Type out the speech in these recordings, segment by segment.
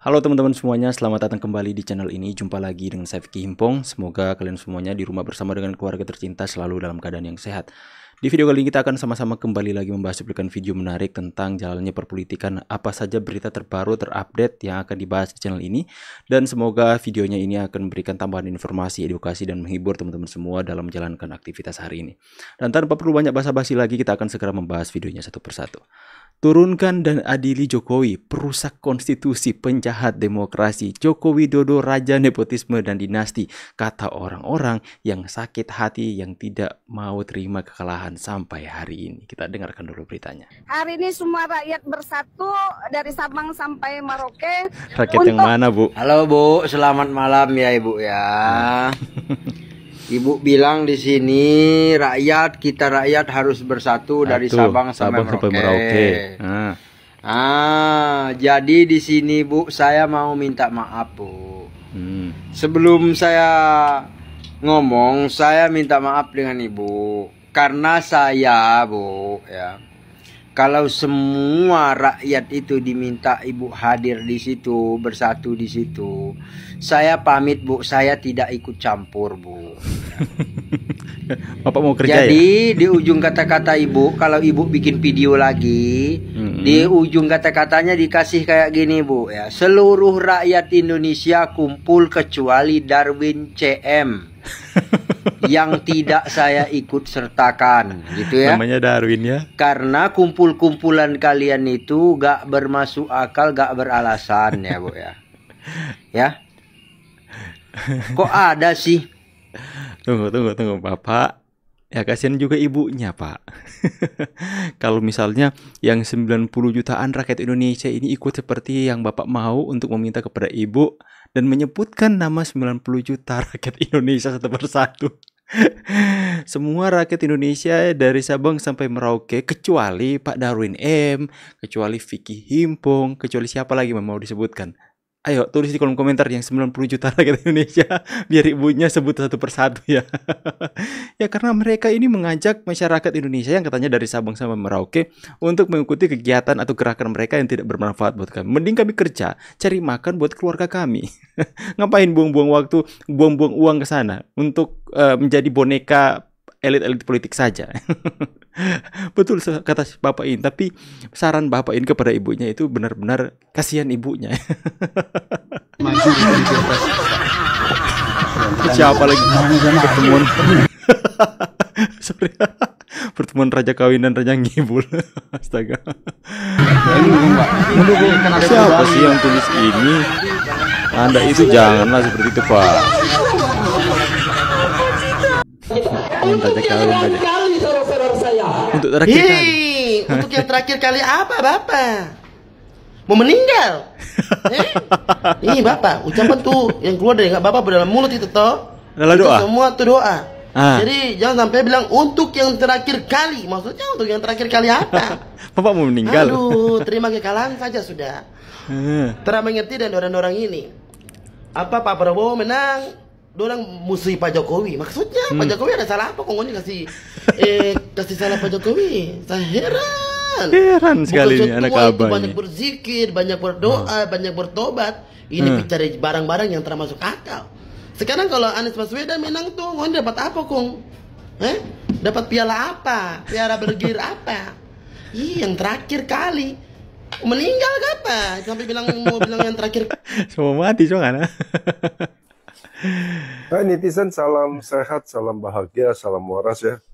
Halo teman-teman semuanya, selamat datang kembali di channel ini. Jumpa lagi dengan saya Vicky Himpong. Semoga kalian semuanya di rumah bersama dengan keluarga tercinta selalu dalam keadaan yang sehat. Di video kali ini kita akan sama-sama kembali lagi membahas cuplikan video menarik tentang jalannya perpolitikan, apa saja berita terbaru terupdate yang akan dibahas di channel ini. Dan semoga videonya ini akan memberikan tambahan informasi, edukasi, dan menghibur teman-teman semua dalam menjalankan aktivitas hari ini. Dan tanpa perlu banyak basa-basi lagi, kita akan segera membahas videonya satu persatu. Turunkan dan adili Jokowi, perusak konstitusi, penjahat demokrasi, Joko Widodo raja nepotisme dan dinasti, kata orang-orang yang sakit hati yang tidak mau terima kekalahan sampai hari ini. Kita dengarkan dulu beritanya. Hari ini semua rakyat bersatu dari Sabang sampai Merauke. Rakyat yang mana, Bu? Halo Bu, selamat malam ya Ibu ya. Ibu bilang di sini kita rakyat harus bersatu dari Sabang sampai Merauke. Jadi di sini Bu, saya mau minta maaf Bu. Sebelum saya ngomong, saya minta maaf dengan Ibu karena saya Bu ya. Kalau semua rakyat itu diminta Ibu hadir di situ, bersatu di situ, saya pamit Bu, saya tidak ikut campur Bu. Bapak mau kerja Jadi ya? di ujung kata-kata Ibu, kalau Ibu bikin video lagi, di ujung kata-katanya dikasih kayak gini Bu ya. Seluruh rakyat Indonesia kumpul kecuali Darwin CM. Yang tidak saya ikut sertakan gitu ya. Namanya Darwin ya. Karena kumpul-kumpulan kalian itu gak bermasuk akal, gak beralasan ya Bu ya. Ya. Kok ada sih? Tunggu Bapak. Ya kasihan juga ibunya Pak. Kalau misalnya yang 90 jutaan rakyat Indonesia ini ikut seperti yang Bapak mau untuk meminta kepada Ibu dan menyebutkan nama 90 juta rakyat Indonesia satu persatu. Semua rakyat Indonesia dari Sabang sampai Merauke kecuali Pak Darwin M, kecuali Vicky Himpong, kecuali siapa lagi mau disebutkan. Ayo tulis di kolom komentar yang 90 juta rakyat Indonesia biar ibunya sebut satu persatu ya. Ya karena mereka ini mengajak masyarakat Indonesia yang katanya dari Sabang sampai Merauke untuk mengikuti kegiatan atau gerakan mereka yang tidak bermanfaat buat kami. Mending kami kerja, cari makan buat keluarga kami. Ngapain buang-buang waktu, buang-buang uang ke sana untuk menjadi boneka elit-elit politik saja. Betul kata Bapak ini, tapi saran Bapak ini kepada ibunya itu benar-benar kasihan ibunya. Siapa lagi pertemuan? Sorry. Pertemuan raja kawin dan raja ngibul. Astaga. Siapa sih yang tulis ini? Anda itu janganlah seperti itu Pak. Raja kawin raja. Untuk terakhir kali. Untuk yang terakhir kali apa Bapak? Mau meninggal? Ini Bapak, ucapan tuh yang keluar dari Bapak dalam mulut itu toh. Adalah doa. Semua tuh doa. Jadi jangan sampai bilang untuk yang terakhir kali. Maksudnya untuk yang terakhir kali apa? Bapak mau meninggal. Aduh, terima kekalahan saja sudah. Terang mengerti dan orang-orang ini. Apa Pak Prabowo menang? Dorang musuhi Pak Jokowi. Maksudnya Pak Jokowi ada salah apa? Kongnya kasih salah Pak Jokowi. Saya heran sekali ini anak abah banyak ini. berzikir, banyak berdoa, banyak bertobat. Ini cari barang-barang yang termasuk akal. Sekarang kalau Anies Baswedan menang tuh, ngomong dapat apa Kong? Dapat piala apa? Piala bergir apa? Yang terakhir kali meninggal apa? Sampai mau bilang yang terakhir. Semua mati soalnya. Hai netizen, salam sehat, salam bahagia, salam waras ya.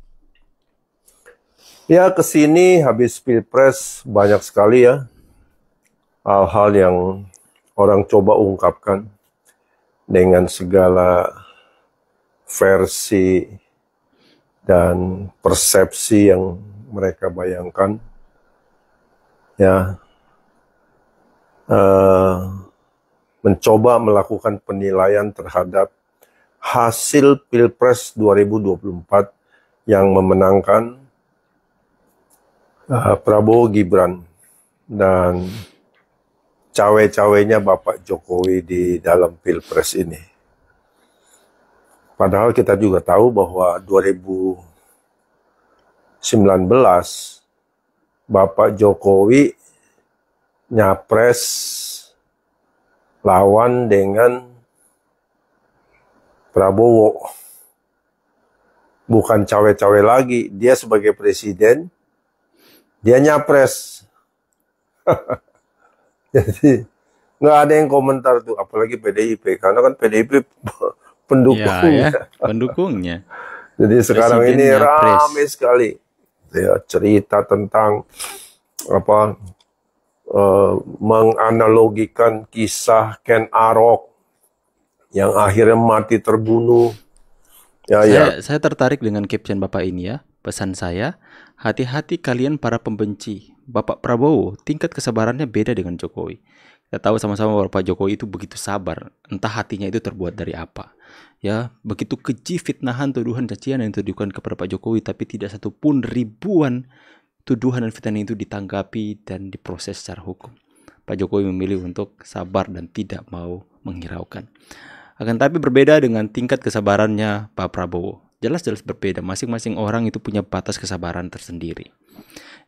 Ya kesini habis pilpres banyak sekali ya hal-hal yang orang coba ungkapkan dengan segala versi dan persepsi yang mereka bayangkan ya. Mencoba melakukan penilaian terhadap hasil Pilpres 2024 yang memenangkan Prabowo Gibran dan cawe-cawenya Bapak Jokowi di dalam Pilpres ini. Padahal kita juga tahu bahwa 2019 Bapak Jokowi nyapres lawan dengan Prabowo. Bukan cawe-cawe lagi, dia sebagai presiden, dia nyapres. Jadi nggak ada yang komentar tuh, apalagi PDIP, karena kan PDIP pendukungnya. Pendukungnya. Jadi sekarang Presiden ini nyapres. ramai sekali ya, cerita tentang menganalogikan kisah Ken Arok yang akhirnya mati terbunuh. Saya tertarik dengan caption Bapak ini ya. Pesan saya, hati-hati kalian para pembenci. Bapak Prabowo, tingkat kesabarannya beda dengan Jokowi. Kita tahu sama-sama bahwa Pak Jokowi itu begitu sabar. Entah hatinya itu terbuat dari apa. Ya, begitu keji fitnahan, tuduhan, cacian yang dituduhkan kepada Pak Jokowi, tapi tidak satupun ribuan tuduhan dan fitnah itu ditanggapi dan diproses secara hukum. Pak Jokowi memilih untuk sabar dan tidak mau menghiraukan. Akan tapi berbeda dengan tingkat kesabarannya Pak Prabowo. Jelas-jelas berbeda. Masing-masing orang itu punya batas kesabaran tersendiri.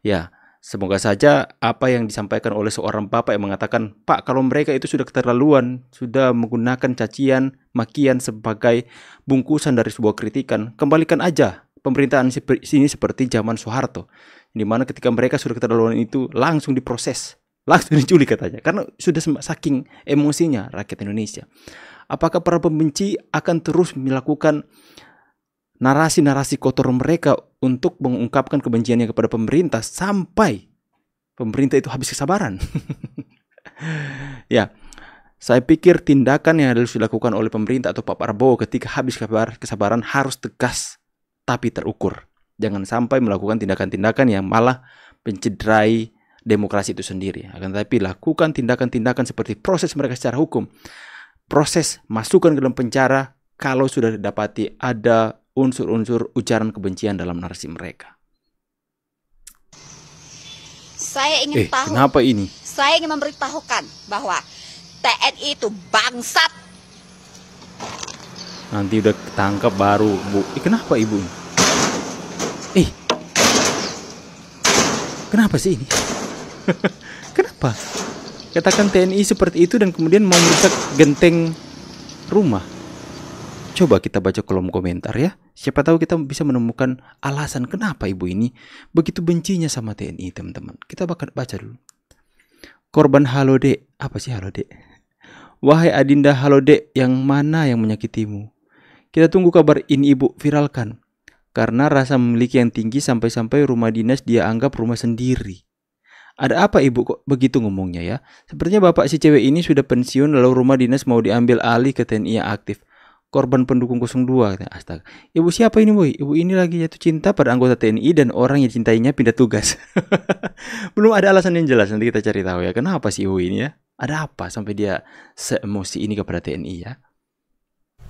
Ya, semoga saja apa yang disampaikan oleh seorang bapak yang mengatakan, Pak, kalau mereka itu sudah keterlaluan, sudah menggunakan cacian, makian sebagai bungkusan dari sebuah kritikan, kembalikan aja pemerintahan sini seperti zaman Soeharto. Di mana ketika mereka sudah keterlaluan itu langsung diproses, langsung diculik katanya. Karena sudah saking emosinya rakyat Indonesia. Apakah para pembenci akan terus melakukan narasi-narasi kotor mereka untuk mengungkapkan kebenciannya kepada pemerintah sampai pemerintah itu habis kesabaran? Ya, saya pikir tindakan yang harus dilakukan oleh pemerintah atau Pak Prabowo ketika habis kesabaran harus tegas tapi terukur. Jangan sampai melakukan tindakan-tindakan yang malah mencederai demokrasi itu sendiri. Akan tetapi lakukan tindakan-tindakan seperti proses mereka secara hukum. Proses masukkan ke dalam penjara kalau sudah didapati ada unsur-unsur ujaran kebencian dalam narasi mereka. Saya ingin tahu. Kenapa ini? Saya ingin memberitahukan bahwa TNI itu bangsat. Nanti udah ketangkap baru, Bu. Kenapa Ibu? Kenapa sih ini? Kenapa? Katakan TNI seperti itu dan kemudian mau merusak genteng rumah. Coba kita baca kolom komentar ya. Siapa tahu kita bisa menemukan alasan kenapa ibu ini begitu bencinya sama TNI, teman-teman. Kita baca dulu. Korban Halode. Apa sih Halode? Wahai Adinda Halode, yang mana yang menyakitimu? Kita tunggu kabar ini ibu, viralkan. Karena rasa memiliki yang tinggi sampai-sampai rumah dinas dia anggap rumah sendiri. Ada apa ibu kok begitu ngomongnya ya? Sepertinya bapak si cewek ini sudah pensiun lalu rumah dinas mau diambil alih ke TNI yang aktif. Korban pendukung 02. Astaga. Ibu siapa ini boy? Ibu ini lagi jatuh cinta pada anggota TNI dan orang yang dicintainya pindah tugas. Belum ada alasan yang jelas, nanti kita cari tahu ya. Kenapa sih ibu ini ya? Ada apa sampai dia seemosi ini kepada TNI ya?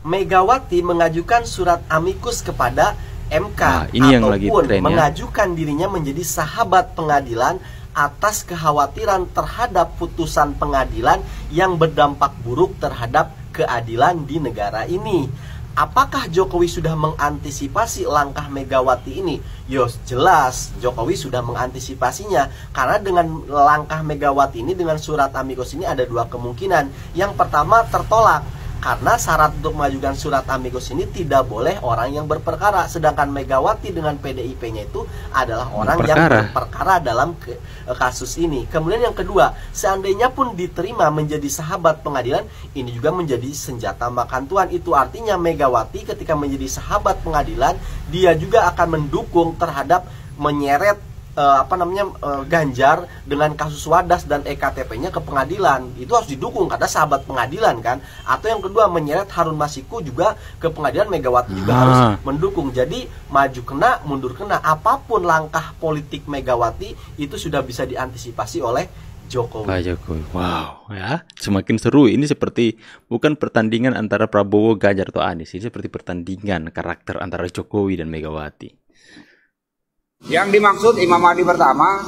Megawati mengajukan surat amikus kepada MK ini yang lagi ataupun tren, ya? mengajukan dirinya menjadi sahabat pengadilan atas kekhawatiran terhadap putusan pengadilan yang berdampak buruk terhadap keadilan di negara ini. Apakah Jokowi sudah mengantisipasi langkah Megawati ini? Yos, jelas Jokowi sudah mengantisipasinya. Karena dengan langkah Megawati ini, dengan surat amikus ini ada dua kemungkinan. Yang pertama tertolak. Karena syarat untuk mengajukan surat amikus ini tidak boleh orang yang berperkara. Sedangkan Megawati dengan PDIP-nya itu adalah orang yang berperkara dalam kasus ini. Kemudian yang kedua, seandainya pun diterima menjadi sahabat pengadilan, ini juga menjadi senjata makan tuan. Itu artinya Megawati ketika menjadi sahabat pengadilan, dia juga akan mendukung terhadap menyeret Ganjar dengan kasus Wadas dan EKTP-nya ke pengadilan. Itu harus didukung karena sahabat pengadilan kan. Atau yang kedua, menyeret Harun Masiku juga ke pengadilan, Megawati juga harus mendukung. Jadi maju kena, mundur kena. Apapun langkah politik Megawati itu sudah bisa diantisipasi oleh Jokowi. Pak Jokowi. Wow, ya. Semakin seru. Ini seperti bukan pertandingan antara Prabowo, Ganjar atau Anies. Ini seperti pertandingan karakter antara Jokowi dan Megawati. Yang dimaksud Imam Mahdi pertama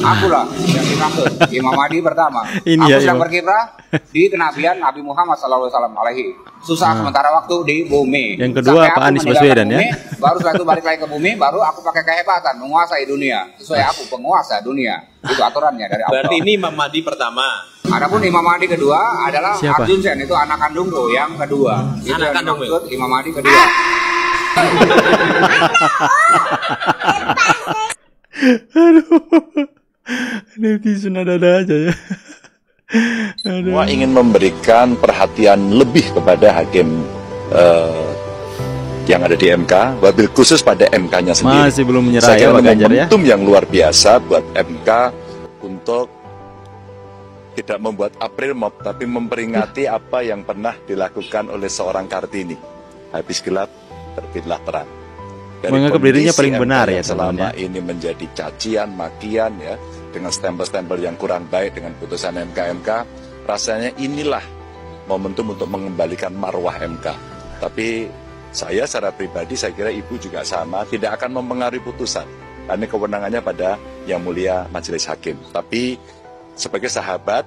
Akulah yang dimaksud Imam Mahdi pertama. Ini Aku ya, sedang Imam. berkiprah di kenabian Nabi Muhammad SAW alaihi. Susah sementara waktu di bumi. Yang kedua Sampai Pak aku Anies meninggalkan Baswedan ya. bumi, baru setelah itu balik lagi ke bumi, baru aku pakai kehebatan menguasai dunia. Sesuai aku penguasa dunia. Itu aturannya dari Allah. Berarti ini Imam Mahdi pertama. Adapun Imam Mahdi kedua adalah Siapa? Arjun Sen, itu anak kandungku yang kedua. Itu Anak yang kandungmu. dimaksud Imam Mahdi kedua. Aduh. Netizen ada-ada aja ya. Aduh. Semua ingin memberikan perhatian lebih kepada hakim yang ada di MK, wabil khusus pada MK-nya sendiri. Masih belum menyerah Saya ya kira Pak Ganjar ya. momentum yang luar biasa buat MK untuk tidak membuat April Mop, tapi memperingati apa yang pernah dilakukan oleh seorang Kartini. Habis gelap, terbitlah terang. Dari Menganggap dirinya kondisi paling MK benar ya, yang selama teman-teman ya. ini menjadi cacian, makian ya, dengan stempel-stempel yang kurang baik dengan putusan MK, rasanya inilah momentum untuk mengembalikan marwah MK. Tapi saya secara pribadi, saya kira Ibu juga sama, tidak akan mempengaruhi putusan. Karena kewenangannya pada Yang Mulia Majelis Hakim. Tapi sebagai sahabat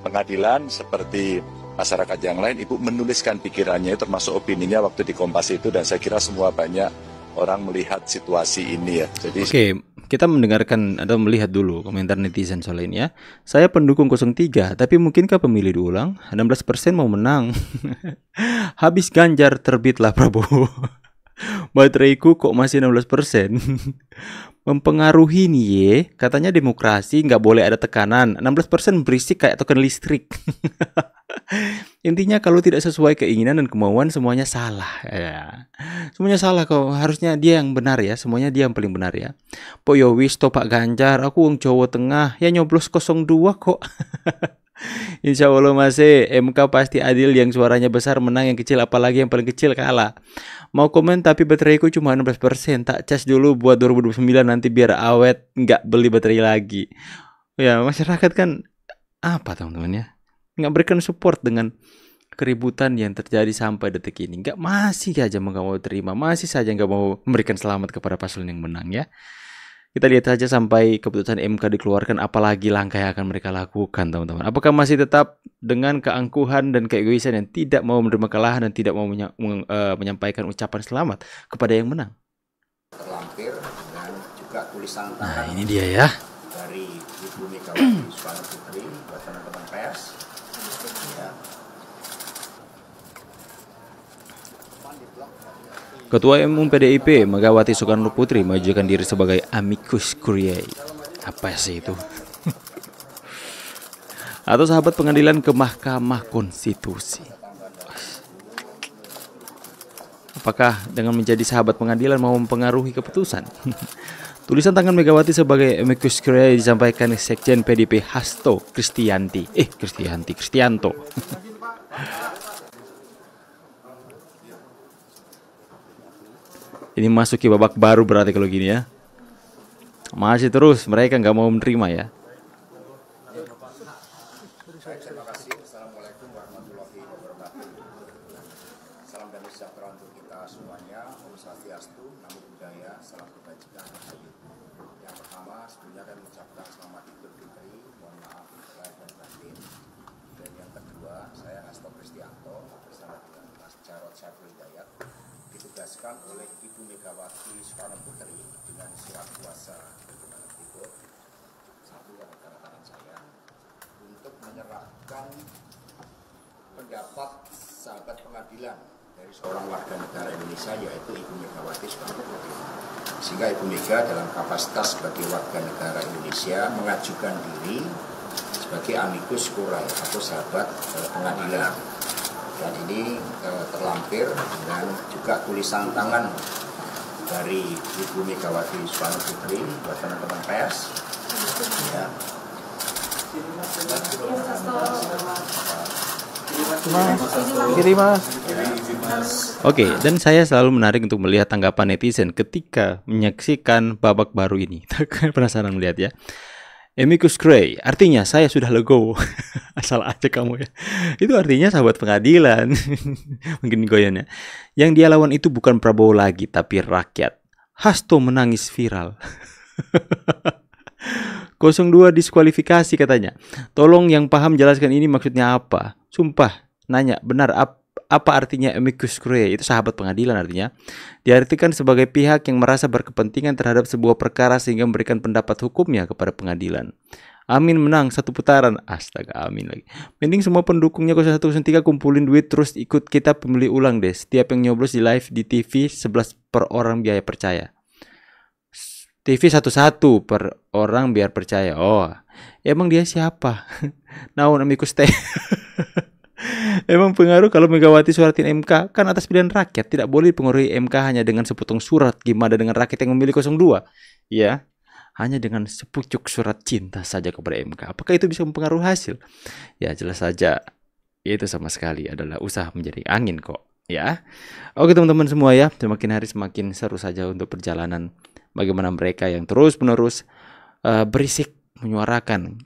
pengadilan seperti masyarakat yang lain, Ibu menuliskan pikirannya, termasuk opininya waktu di Kompas itu, dan saya kira semua banyak orang melihat situasi ini ya. Jadi Oke, kita mendengarkan atau melihat dulu komentar netizen soal ini ya. Saya pendukung 03, tapi mungkinkah pemilih diulang? 16% mau menang. Habis Ganjar terbitlah Prabowo. Bateraiku kok masih 16%. Mempengaruhi nih ye. Katanya demokrasi nggak boleh ada tekanan. 16% berisik kayak token listrik. Intinya kalau tidak sesuai keinginan dan kemauan semuanya salah ya. Semuanya salah kok. Harusnya dia yang benar ya. Semuanya dia yang paling benar ya. Poyowis Pak Ganjar, aku wong Jawa Tengah ya nyoblos 02 kok. Insya Allah masih MK pasti adil, yang suaranya besar menang, yang kecil apalagi yang paling kecil kalah. Mau komen tapi bateraiku cuma 16%, tak cas dulu buat 2029 nanti biar awet, nggak beli baterai lagi. Ya masyarakat kan apa teman-teman ya, nggak berikan support dengan keributan yang terjadi sampai detik ini. Nggak, masih aja nggak mau terima, masih saja nggak mau memberikan selamat kepada paslon yang menang ya. Kita lihat saja sampai keputusan MK dikeluarkan, apalagi langkah yang akan mereka lakukan teman-teman. Apakah masih tetap dengan keangkuhan dan keegoisan yang tidak mau menerima kekalahan dan tidak mau menyampaikan ucapan selamat kepada yang menang? Terlampir dan juga tulisan tangan. Nah ini dia ya. Dari Ibu Megawati Soekarno Putri buat teman-teman pers. Ya. Ketua Umum PDIP Megawati Soekarno Putri mengajukan diri sebagai amicus curiae. Apa sih itu? Atau sahabat pengadilan ke Mahkamah Konstitusi. Apakah dengan menjadi sahabat pengadilan mau mempengaruhi keputusan? Tulisan tangan Megawati sebagai amicus curiae disampaikan Sekjen PDIP Hasto Kristianto. Ini masuki babak baru berarti kalau gini ya. Masih terus mereka nggak mau menerima ya. Terima kasih. Assalamualaikum warahmatullahi wabarakatuh. Salam damai sejahtera untuk kita semuanya. Om Swastiastu, Namo Buddhaya, salam kebajikan. Yang pertama, sebelumnya kami mengucapkan selamat Idul Fitri. Mohon maaf lahir dan batin. Dan yang kedua, saya Hasto Kristianto bersama dengan Mas Jarod Saiful Hidayat ditugaskan oleh Ibu Megawati Soekarno Putri dengan surat kuasa berikut. Satu ada tanda tangan saya untuk menyerahkan pendapat sahabat pengadilan dari seorang warga negara Indonesia, yaitu Ibu Megawati Soekarno Putri. Sehingga Ibu Mega dalam kapasitas sebagai warga negara Indonesia mengajukan diri sebagai amicus curiae atau sahabat pengadilan. Dan ini terlampir dan juga tulisan tangan dari Ibu Megawati Soekarno Putri buat teman-teman pers. Ya. Oke, dan saya selalu menarik untuk melihat tanggapan netizen ketika menyaksikan babak baru ini. Penasaran melihat ya. Amicus curiae, artinya saya sudah legowo. Asal aja kamu ya. Itu artinya sahabat pengadilan. Mungkin goyannya. Yang dia lawan itu bukan Prabowo lagi, tapi rakyat. Hasto menangis viral. 02 diskualifikasi katanya. Tolong yang paham jelaskan ini maksudnya apa. Sumpah, nanya benar apa artinya amicus curiae? Itu sahabat pengadilan artinya. Diartikan sebagai pihak yang merasa berkepentingan terhadap sebuah perkara sehingga memberikan pendapat hukumnya kepada pengadilan. Amin menang 1 putaran. Astaga, amin lagi. Mending semua pendukungnya 0103 kumpulin duit terus ikut kita pemilih ulang deh. Setiap yang nyoblos di live di TV 11 per orang biaya percaya. TV 11 per orang biar percaya. Oh, emang dia siapa? Naon amicus teh. Emang pengaruh kalau Megawati suratin MK? Kan atas pilihan rakyat. Tidak boleh dipengaruhi MK hanya dengan sepotong surat. Gimana dengan rakyat yang memilih 02? Ya, hanya dengan sepucuk surat cinta saja kepada MK. Apakah itu bisa mempengaruhi hasil? Ya jelas saja itu sama sekali adalah usaha menjadi angin kok. Ya, oke teman-teman semua ya. Semakin hari semakin seru saja untuk perjalanan bagaimana mereka yang terus-menerus berisik menyuarakan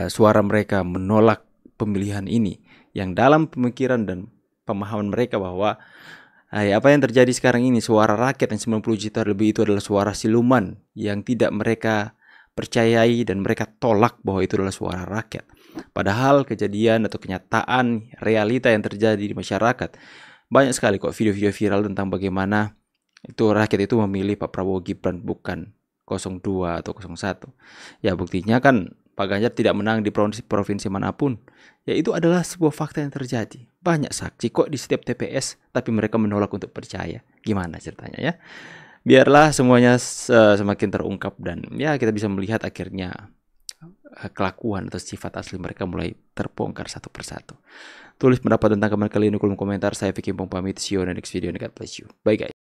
suara mereka menolak pemilihan ini, yang dalam pemikiran dan pemahaman mereka bahwa apa yang terjadi sekarang ini, suara rakyat yang 90 juta lebih itu adalah suara siluman yang tidak mereka percayai dan mereka tolak bahwa itu adalah suara rakyat. Padahal kejadian atau kenyataan realita yang terjadi di masyarakat, banyak sekali kok video-video viral tentang bagaimana itu rakyat itu memilih Pak Prabowo Gibran bukan 02 atau 01. Ya buktinya kan Pak Ganjar tidak menang di provinsi manapun. Ya itu adalah sebuah fakta yang terjadi. Banyak saksi kok di setiap TPS, tapi mereka menolak untuk percaya. Gimana ceritanya ya? Biarlah semuanya semakin terungkap dan ya kita bisa melihat akhirnya kelakuan atau sifat asli mereka mulai terbongkar satu persatu. Tulis pendapat tentang kalian di kolom komentar. Saya Vicky Pong pamit. See you on the next video. God bless you. Bye guys.